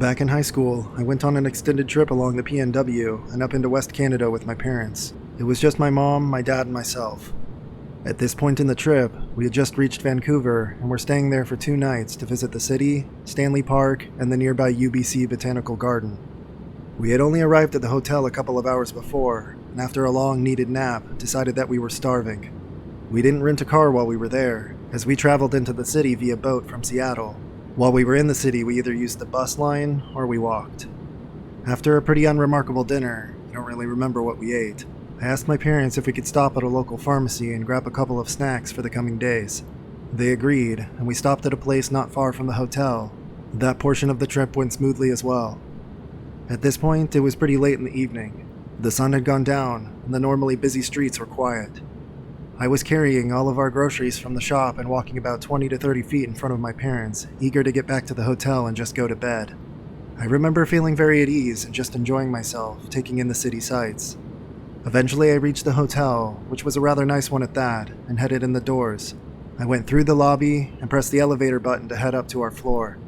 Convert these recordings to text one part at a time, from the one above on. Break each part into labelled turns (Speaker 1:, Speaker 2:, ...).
Speaker 1: Back in high school, I went on an extended trip along the PNW and up into West Canada with my parents. It was just my mom, my dad, and myself. At this point in the trip, we had just reached Vancouver and were staying there for 2 nights to visit the city, Stanley Park, and the nearby UBC Botanical Garden. We had only arrived at the hotel a couple of hours before, and after a long needed nap, decided that we were starving. We didn't rent a car while we were there, as we traveled into the city via boat from Seattle. While we were in the city, we either used the bus line or we walked. After a pretty unremarkable dinner, I don't really remember what we ate, I asked my parents if we could stop at a local pharmacy and grab a couple of snacks for the coming days. They agreed, and we stopped at a place not far from the hotel. That portion of the trip went smoothly as well. At this point, it was pretty late in the evening. The sun had gone down, and the normally busy streets were quiet. I was carrying all of our groceries from the shop and walking about 20 to 30 feet in front of my parents, eager to get back to the hotel and just go to bed. I remember feeling very at ease and just enjoying myself, taking in the city sights. Eventually I reached the hotel, which was a rather nice one at that, and headed in the doors. I went through the lobby and pressed the elevator button to head up to our floor.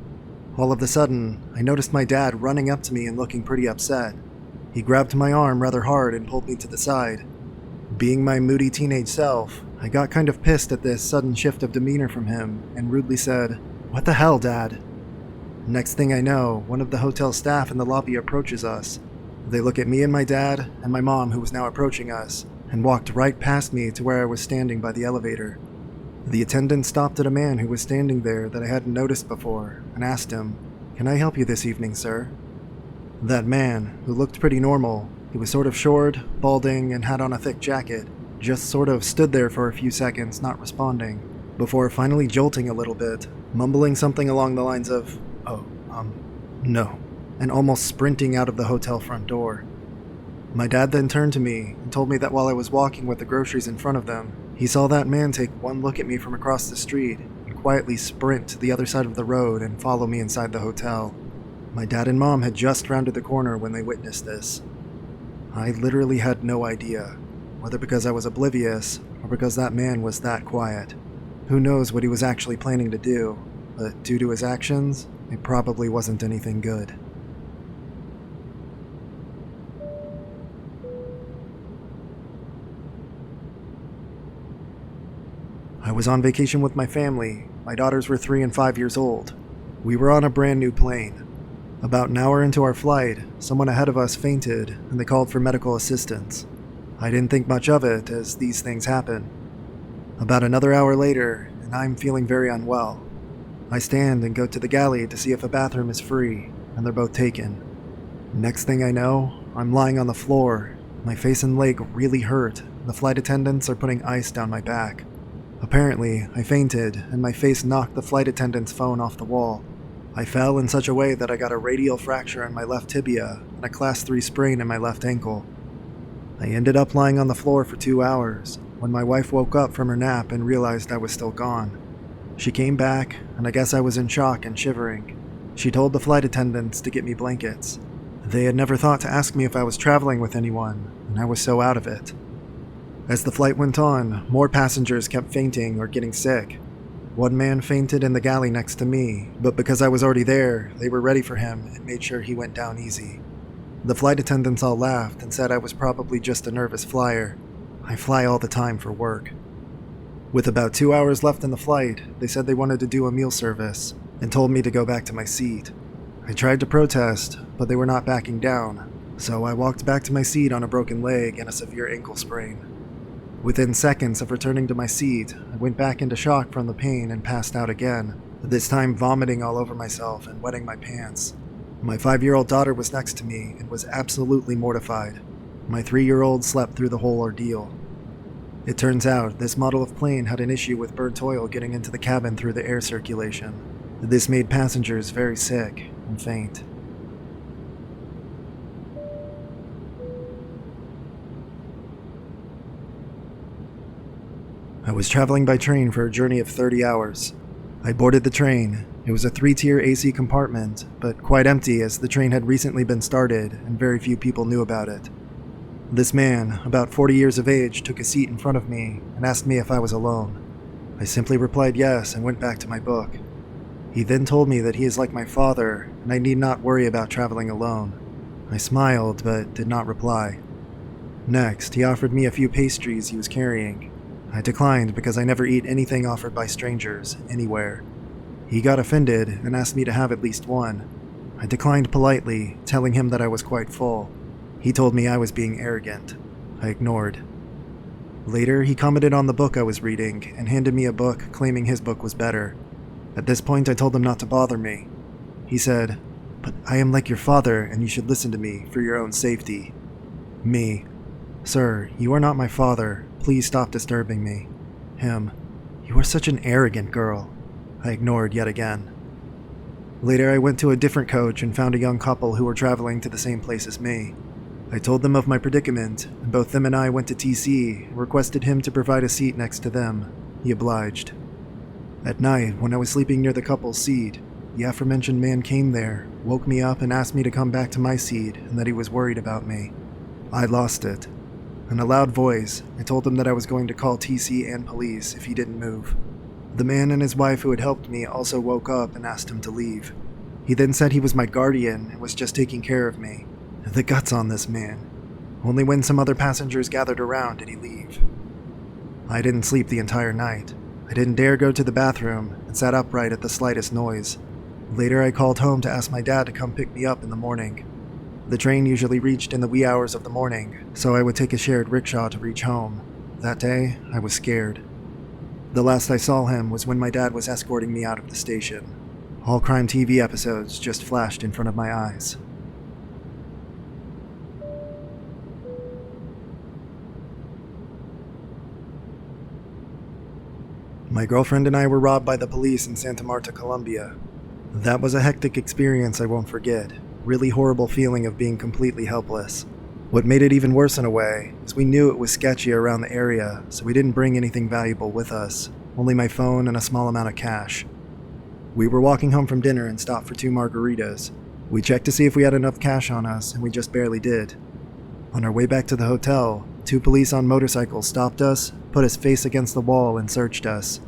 Speaker 1: All of a sudden, I noticed my dad running up to me and looking pretty upset. He grabbed my arm rather hard and pulled me to the side. Being my moody teenage self, I got kind of pissed at this sudden shift of demeanor from him and rudely said, "What the hell, Dad?" Next thing I know, one of the hotel staff in the lobby approaches us. They look at me and my dad, and my mom who was now approaching us, and walked right past me to where I was standing by the elevator. The attendant stopped at a man who was standing there that I hadn't noticed before, and asked him, "Can I help you this evening, sir?" That man, who looked pretty normal, he was sort of short, balding, and had on a thick jacket, just sort of stood there for a few seconds, not responding, before finally jolting a little bit, mumbling something along the lines of, no, and almost sprinting out of the hotel front door. My dad then turned to me and told me that while I was walking with the groceries in front of them, he saw that man take one look at me from across the street and quietly sprint to the other side of the road and follow me inside the hotel. My dad and mom had just rounded the corner when they witnessed this. I literally had no idea, whether because I was oblivious or because that man was that quiet. Who knows what he was actually planning to do, but due to his actions, it probably wasn't anything good. I was on vacation with my family. My daughters were 3 and 5 years old. We were on a brand new plane. About an hour into our flight, someone ahead of us fainted, and they called for medical assistance. I didn't think much of it, as these things happen. About another hour later, and I'm feeling very unwell. I stand and go to the galley to see if a bathroom is free, and they're both taken. Next thing I know, I'm lying on the floor. My face and leg really hurt, and the flight attendants are putting ice down my back. Apparently, I fainted, and my face knocked the flight attendant's phone off the wall. I fell in such a way that I got a radial fracture in my left tibia and a class 3 sprain in my left ankle. I ended up lying on the floor for 2 hours, when my wife woke up from her nap and realized I was still gone. She came back, and I guess I was in shock and shivering. She told the flight attendants to get me blankets. They had never thought to ask me if I was traveling with anyone, and I was so out of it. As the flight went on, more passengers kept fainting or getting sick. One man fainted in the galley next to me, but because I was already there, they were ready for him and made sure he went down easy. The flight attendants all laughed and said I was probably just a nervous flyer. I fly all the time for work. With about 2 hours left in the flight, they said they wanted to do a meal service and told me to go back to my seat. I tried to protest, but they were not backing down, so I walked back to my seat on a broken leg and a severe ankle sprain. Within seconds of returning to my seat, I went back into shock from the pain and passed out again, this time vomiting all over myself and wetting my pants. My 5-year-old daughter was next to me and was absolutely mortified. My 3-year-old slept through the whole ordeal. It turns out this model of plane had an issue with burnt oil getting into the cabin through the air circulation. This made passengers very sick and faint. I was traveling by train for a journey of 30 hours. I boarded the train. It was a 3-tier AC compartment, but quite empty as the train had recently been started and very few people knew about it. This man, about 40 years of age, took a seat in front of me and asked me if I was alone. I simply replied yes and went back to my book. He then told me that he is like my father and I need not worry about traveling alone. I smiled but did not reply. Next, he offered me a few pastries he was carrying. I declined because I never eat anything offered by strangers, anywhere. He got offended and asked me to have at least one. I declined politely, telling him that I was quite full. He told me I was being arrogant. I ignored. Later, he commented on the book I was reading and handed me a book claiming his book was better. At this point, I told him not to bother me. He said, "But I am like your father and you should listen to me for your own safety." Me, "Sir, you are not my father. Please stop disturbing me." Him, "You are such an arrogant girl." I ignored yet again. Later, I went to a different coach and found a young couple who were traveling to the same place as me. I told them of my predicament, and both them and I went to TC and requested him to provide a seat next to them. He obliged. At night, when I was sleeping near the couple's seat, the aforementioned man came there, woke me up and asked me to come back to my seat and that he was worried about me. I lost it. In a loud voice, I told him that I was going to call TC and police if he didn't move. The man and his wife who had helped me also woke up and asked him to leave. He then said he was my guardian and was just taking care of me. The guts on this man. Only when some other passengers gathered around did he leave. I didn't sleep the entire night. I didn't dare go to the bathroom and sat upright at the slightest noise. Later, I called home to ask my dad to come pick me up in the morning. The train usually reached in the wee hours of the morning, so I would take a shared rickshaw to reach home. That day, I was scared. The last I saw him was when my dad was escorting me out of the station. All crime TV episodes just flashed in front of my eyes. My girlfriend and I were robbed by the police in Santa Marta, Colombia. That was a hectic experience I won't forget. Really horrible feeling of being completely helpless. What made it even worse in a way is we knew it was sketchy around the area, so we didn't bring anything valuable with us, only my phone and a small amount of cash. We were walking home from dinner and stopped for 2 margaritas. We checked to see if we had enough cash on us, and we just barely did. On our way back to the hotel, 2 police on motorcycles stopped us, put us face against the wall, and searched us.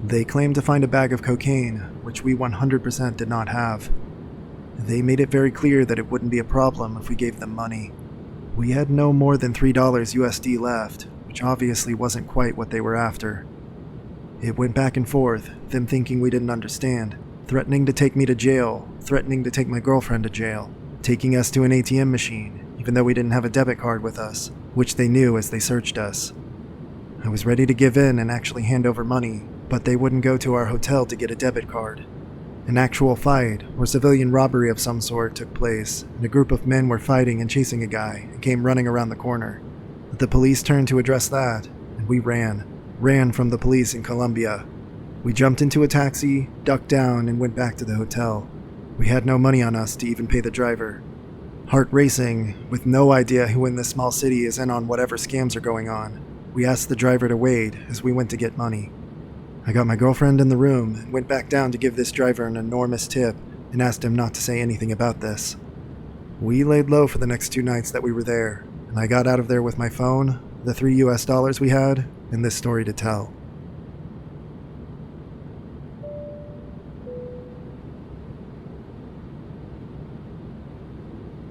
Speaker 1: They claimed to find a bag of cocaine, which we 100% did not have. They made it very clear that it wouldn't be a problem if we gave them money. We had no more than $3 USD left, which obviously wasn't quite what they were after. It went back and forth, them thinking we didn't understand, threatening to take me to jail, threatening to take my girlfriend to jail, taking us to an ATM machine, even though we didn't have a debit card with us, which they knew as they searched us. I was ready to give in and actually hand over money, but they wouldn't go to our hotel to get a debit card. An actual fight, or civilian robbery of some sort, took place, and a group of men were fighting and chasing a guy and came running around the corner. The police turned to address that, and we ran from the police in Colombia. We jumped into a taxi, ducked down, and went back to the hotel. We had no money on us to even pay the driver. Heart racing, with no idea who in this small city is in on whatever scams are going on, we asked the driver to wait as we went to get money. I got my girlfriend in the room and went back down to give this driver an enormous tip and asked him not to say anything about this. We laid low for the next 2 nights that we were there, and I got out of there with my phone, the $3 we had, and this story to tell.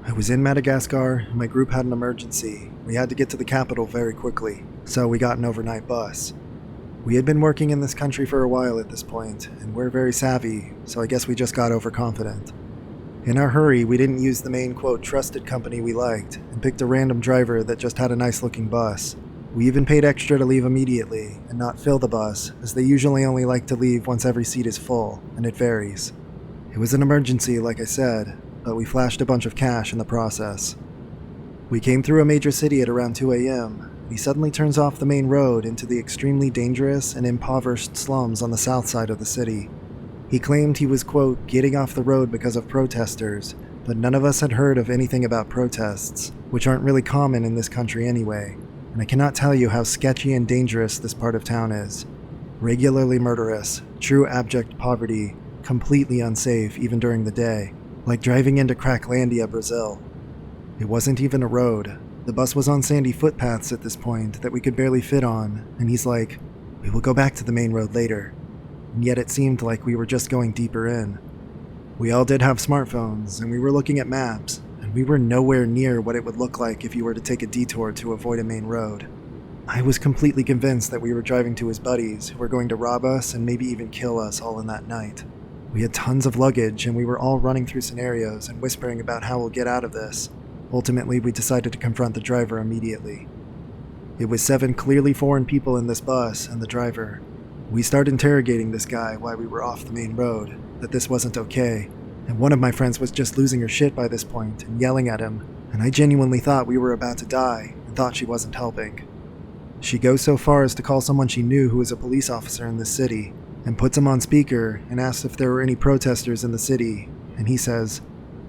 Speaker 1: I was in Madagascar, and my group had an emergency. We had to get to the capital very quickly, so we got an overnight bus. We had been working in this country for a while at this point, and we're very savvy, so I guess we just got overconfident. In our hurry, we didn't use the main, quote, trusted company we liked, and picked a random driver that just had a nice-looking bus. We even paid extra to leave immediately, and not fill the bus, as they usually only like to leave once every seat is full, and it varies. It was an emergency, like I said, but we flashed a bunch of cash in the process. We came through a major city at around 2 a.m., he suddenly turns off the main road into the extremely dangerous and impoverished slums on the south side of the city. He claimed he was, quote, getting off the road because of protesters, but none of us had heard of anything about protests, which aren't really common in this country anyway, and I cannot tell you how sketchy and dangerous this part of town is. Regularly murderous, true abject poverty, completely unsafe even during the day, like driving into Cracklandia, Brazil. It wasn't even a road. The bus was on sandy footpaths at this point that we could barely fit on, and he's like, "We will go back to the main road later." and yet it seemed like we were just going deeper in. We all did have smartphones, and we were looking at maps, and we were nowhere near what it would look like if you were to take a detour to avoid a main road. I was completely convinced that we were driving to his buddies, who were going to rob us and maybe even kill us all in that night. We had tons of luggage, and we were all running through scenarios and whispering about how we'll get out of this. Ultimately, we decided to confront the driver immediately. It was 7 clearly foreign people in this bus and the driver. We started interrogating this guy while we were off the main road, that this wasn't okay, and one of my friends was just losing her shit by this point and yelling at him, and I genuinely thought we were about to die and thought she wasn't helping. She goes so far as to call someone she knew who was a police officer in this city, and puts him on speaker and asks if there were any protesters in the city, and he says,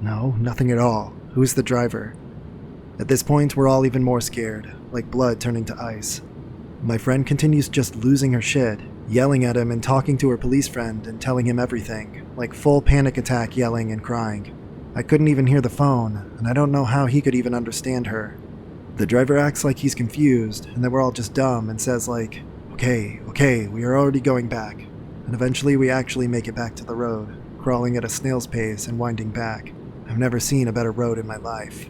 Speaker 1: "No, nothing at all. Who's the driver?" At this point, we're all even more scared, like blood turning to ice. My friend continues just losing her shit, yelling at him and talking to her police friend and telling him everything, like full panic attack yelling and crying. I couldn't even hear the phone, and I don't know how he could even understand her. The driver acts like he's confused, and that we're all just dumb, and says like, okay, we are already going back. And eventually we actually make it back to the road, crawling at a snail's pace and winding back. I've never seen a better road in my life.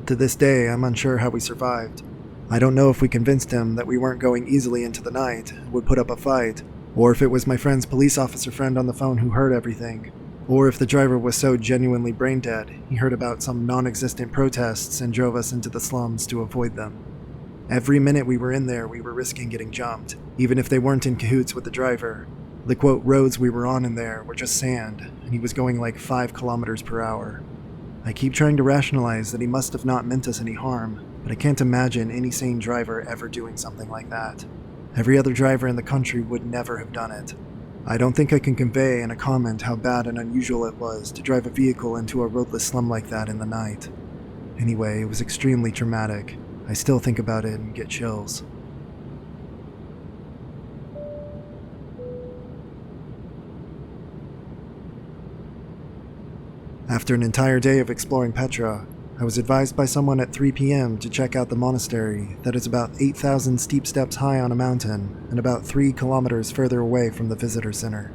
Speaker 1: To this day, I'm unsure how we survived. I don't know if we convinced him that we weren't going easily into the night and would put up a fight, or if it was my friend's police officer friend on the phone who heard everything, or if the driver was so genuinely brain dead he heard about some non-existent protests and drove us into the slums to avoid them. Every minute we were in there, we were risking getting jumped, even if they weren't in cahoots with the driver. The quote roads we were on in there were just sand, and he was going like 5 kilometers per hour. I keep trying to rationalize that he must have not meant us any harm, but I can't imagine any sane driver ever doing something like that. Every other driver in the country would never have done it. I don't think I can convey in a comment how bad and unusual it was to drive a vehicle into a roadless slum like that in the night. Anyway, it was extremely traumatic. I still think about it and get chills. After an entire day of exploring Petra, I was advised by someone at 3 p.m. to check out the monastery that is about 8,000 steep steps high on a mountain and about 3 kilometers further away from the visitor center.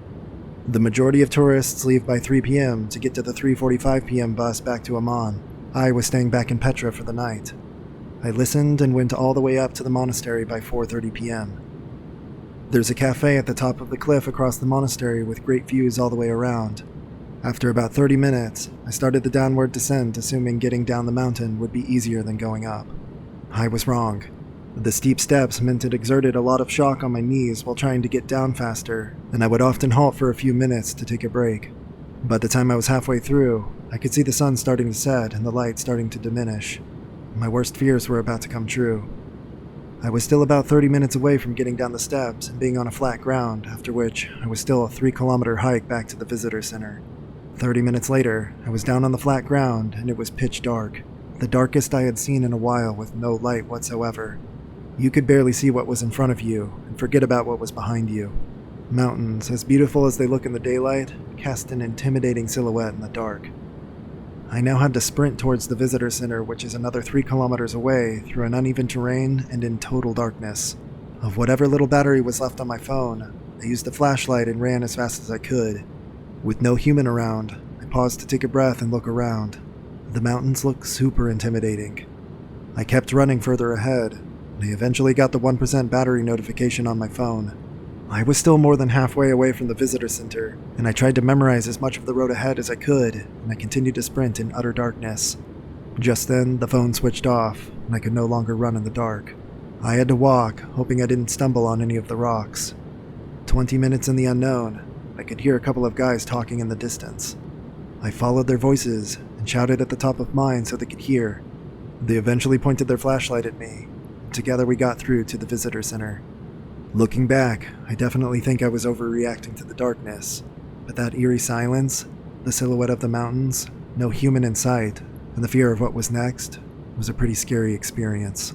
Speaker 1: The majority of tourists leave by 3 p.m. to get to the 3:45 p.m. bus back to Amman. I was staying back in Petra for the night. I listened and went all the way up to the monastery by 4:30 p.m. There's a cafe at the top of the cliff across the monastery with great views all the way around. After about 30 minutes, I started the downward descent, assuming getting down the mountain would be easier than going up. I was wrong. The steep steps meant it exerted a lot of shock on my knees while trying to get down faster, and I would often halt for a few minutes to take a break. By the time I was halfway through, I could see the sun starting to set and the light starting to diminish. My worst fears were about to come true. I was still about 30 minutes away from getting down the steps and being on a flat ground, after which I was still a 3-kilometer hike back to the visitor center. 30 minutes later, I was down on the flat ground and it was pitch dark, the darkest I had seen in a while with no light whatsoever. You could barely see what was in front of you and forget about what was behind you. Mountains, as beautiful as they look in the daylight, cast an intimidating silhouette in the dark. I now had to sprint towards the visitor center, which is another 3 kilometers away, through an uneven terrain and in total darkness. Of whatever little battery was left on my phone, I used a flashlight and ran as fast as I could. With no human around, I paused to take a breath and look around. The mountains looked super intimidating. I kept running further ahead, and I eventually got the 1% battery notification on my phone. I was still more than halfway away from the visitor center, and I tried to memorize as much of the road ahead as I could, and I continued to sprint in utter darkness. Just then, the phone switched off, and I could no longer run in the dark. I had to walk, hoping I didn't stumble on any of the rocks. 20 minutes in the unknown, I could hear a couple of guys talking in the distance. I followed their voices and shouted at the top of mine so they could hear. They eventually pointed their flashlight at me, and together we got through to the visitor center. Looking back, I definitely think I was overreacting to the darkness, but that eerie silence, the silhouette of the mountains, no human in sight, and the fear of what was next was a pretty scary experience.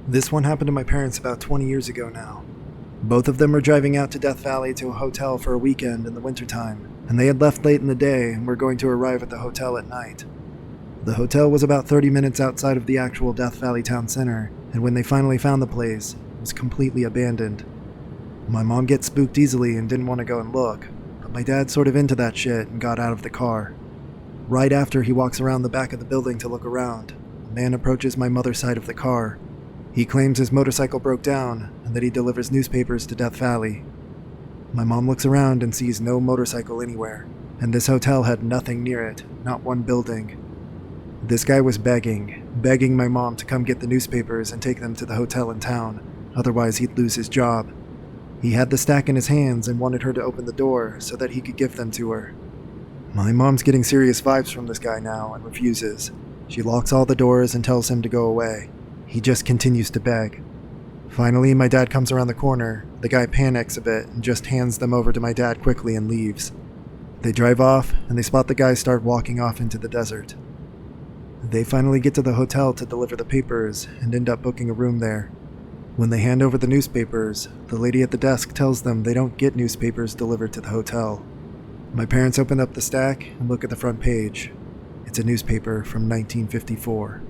Speaker 1: This one happened to my parents about 20 years ago now. Both of them were driving out to Death Valley to a hotel for a weekend in the wintertime, and they had left late in the day and were going to arrive at the hotel at night. The hotel was about 30 minutes outside of the actual Death Valley town center, and when they finally found the place, it was completely abandoned. My mom gets spooked easily and didn't want to go and look, but my dad's sort of into that shit and got out of the car. Right after he walks around the back of the building to look around, a man approaches my mother's side of the car. He claims his motorcycle broke down and that he delivers newspapers to Death Valley. My mom looks around and sees no motorcycle anywhere, and this hotel had nothing near it, not one building. This guy was begging my mom to come get the newspapers and take them to the hotel in town, otherwise he'd lose his job. He had the stack in his hands and wanted her to open the door so that he could give them to her. My mom's getting serious vibes from this guy now and refuses. She locks all the doors and tells him to go away. He just continues to beg. Finally, my dad comes around the corner. The guy panics a bit and just hands them over to my dad quickly and leaves. They drive off, and they spot the guy start walking off into the desert. They finally get to the hotel to deliver the papers and end up booking a room there. When they hand over the newspapers, the lady at the desk tells them they don't get newspapers delivered to the hotel. My parents open up the stack and look at the front page. It's a newspaper from 1954.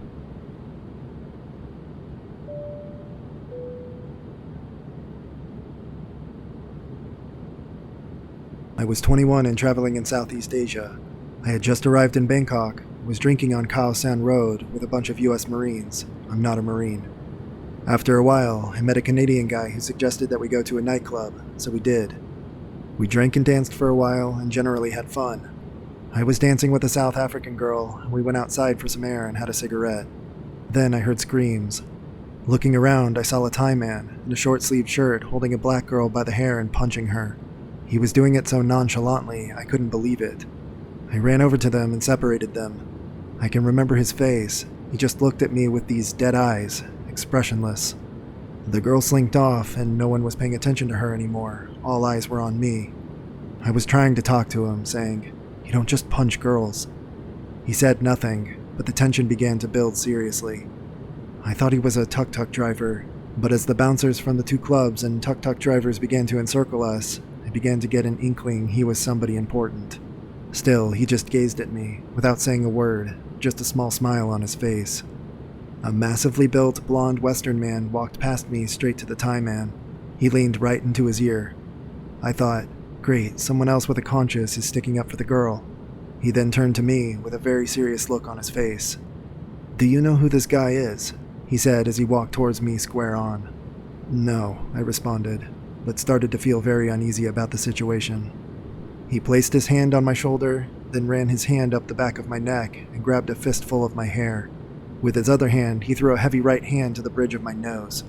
Speaker 1: I was 21 and traveling in Southeast Asia. I had just arrived in Bangkok, was drinking on Khao San Road with a bunch of US Marines. I'm not a Marine. After a while, I met a Canadian guy who suggested that we go to a nightclub, so we did. We drank and danced for a while and generally had fun. I was dancing with a South African girl, and we went outside for some air and had a cigarette. Then I heard screams. Looking around, I saw a Thai man in a short-sleeved shirt holding a black girl by the hair and punching her. He was doing it so nonchalantly, I couldn't believe it. I ran over to them and separated them. I can remember his face. He just looked at me with these dead eyes, expressionless. The girl slinked off, and no one was paying attention to her anymore. All eyes were on me. I was trying to talk to him, saying, "You don't just punch girls." He said nothing, but the tension began to build seriously. I thought he was a tuk-tuk driver, but as the bouncers from the two clubs and tuk-tuk drivers began to encircle us, I began to get an inkling he was somebody important. Still, he just gazed at me, without saying a word, just a small smile on his face. A massively built, blonde Western man walked past me straight to the Thai man. He leaned right into his ear. I thought, great, someone else with a conscience is sticking up for the girl. He then turned to me with a very serious look on his face. "Do you know who this guy is?" he said as he walked towards me square on. "No," I responded, but started to feel very uneasy about the situation. He placed his hand on my shoulder, then ran his hand up the back of my neck and grabbed a fistful of my hair. With his other hand, he threw a heavy right hand to the bridge of my nose.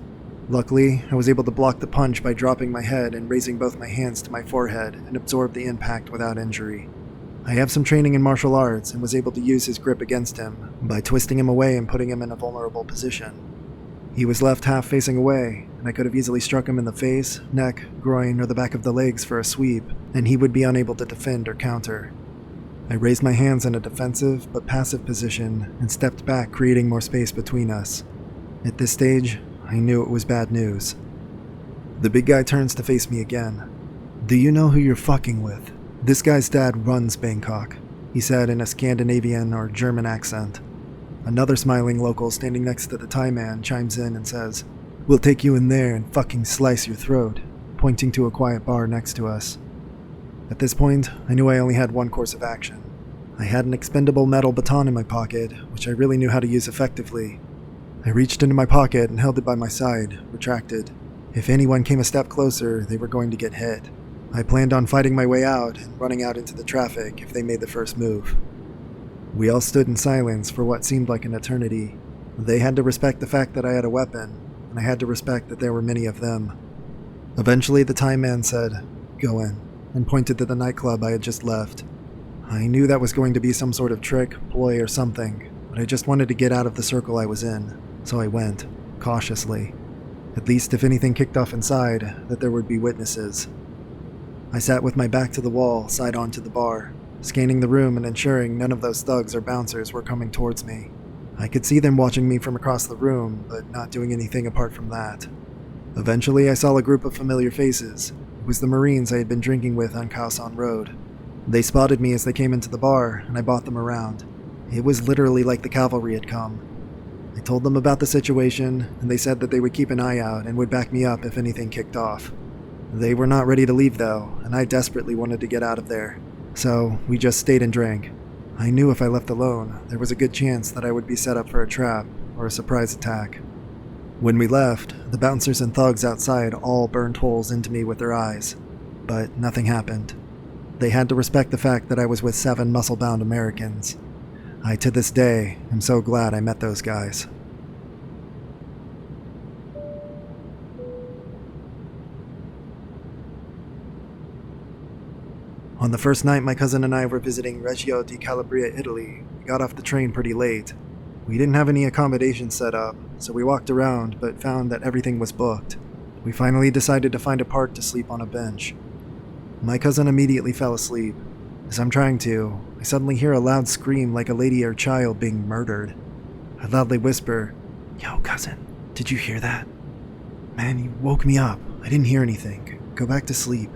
Speaker 1: Luckily, I was able to block the punch by dropping my head and raising both my hands to my forehead and absorb the impact without injury. I have some training in martial arts and was able to use his grip against him by twisting him away and putting him in a vulnerable position. He was left half facing away, and I could have easily struck him in the face, neck, groin, or the back of the legs for a sweep, and he would be unable to defend or counter. I raised my hands in a defensive but passive position and stepped back, creating more space between us. At this stage, I knew it was bad news. The big guy turns to face me again. "Do you know who you're fucking with? This guy's dad runs Bangkok," he said in a Scandinavian or German accent. Another smiling local standing next to the Thai man chimes in and says, "We'll take you in there and fucking slice your throat," pointing to a quiet bar next to us. At this point, I knew I only had one course of action. I had an expendable metal baton in my pocket, which I really knew how to use effectively. I reached into my pocket and held it by my side, retracted. If anyone came a step closer, they were going to get hit. I planned on fighting my way out and running out into the traffic if they made the first move. We all stood in silence for what seemed like an eternity. They had to respect the fact that I had a weapon, and I had to respect that there were many of them. Eventually, the Thai man said, "Go in," and pointed to the nightclub I had just left. I knew that was going to be some sort of trick, ploy, or something, but I just wanted to get out of the circle I was in, so I went, cautiously. At least if anything kicked off inside, that there would be witnesses. I sat with my back to the wall, side on to the bar, scanning the room and ensuring none of those thugs or bouncers were coming towards me. I could see them watching me from across the room, but not doing anything apart from that. Eventually, I saw a group of familiar faces. It was the Marines I had been drinking with on Khao San Road. They spotted me as they came into the bar, and I bought them around. It was literally like the cavalry had come. I told them about the situation, and they said that they would keep an eye out and would back me up if anything kicked off. They were not ready to leave though, and I desperately wanted to get out of there. So we just stayed and drank. I knew if I left alone, there was a good chance that I would be set up for a trap or a surprise attack. When we left, the bouncers and thugs outside all burned holes into me with their eyes, but nothing happened. They had to respect the fact that I was with 7 muscle-bound Americans. I, to this day, am so glad I met those guys. On the first night my cousin and I were visiting Reggio di Calabria, Italy, we got off the train pretty late. We didn't have any accommodations set up, so we walked around but found that everything was booked. We finally decided to find a park to sleep on a bench. My cousin immediately fell asleep. As I'm trying to, I suddenly hear a loud scream like a lady or child being murdered. I loudly whisper, "Yo, cousin, did you hear that? Man, you woke me up. I didn't hear anything. Go back to sleep."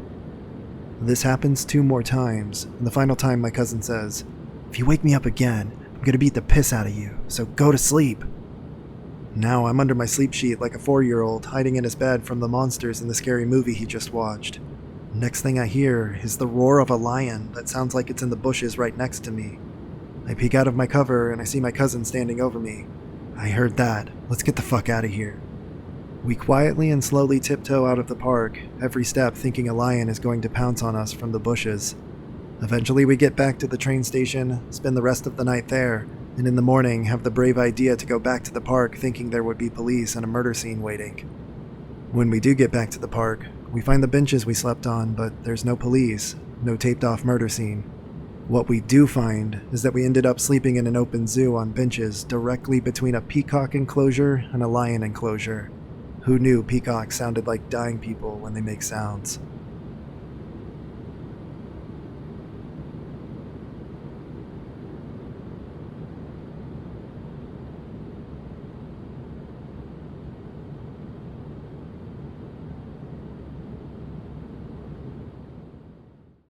Speaker 1: This happens 2 more times, and the final time my cousin says, "If you wake me up again, I'm gonna beat the piss out of you, so go to sleep." Now I'm under my sleep sheet like a 4-year-old hiding in his bed from the monsters in the scary movie he just watched. Next thing I hear is the roar of a lion that sounds like it's in the bushes right next to me. I peek out of my cover and I see my cousin standing over me. "I heard that. Let's get the fuck out of here." We quietly and slowly tiptoe out of the park, every step thinking a lion is going to pounce on us from the bushes. Eventually we get back to the train station, spend the rest of the night there, and in the morning have the brave idea to go back to the park thinking there would be police and a murder scene waiting. When we do get back to the park, we find the benches we slept on, but there's no police, no taped off murder scene. What we do find is that we ended up sleeping in an open zoo on benches directly between a peacock enclosure and a lion enclosure. Who knew peacocks sounded like dying people when they make sounds?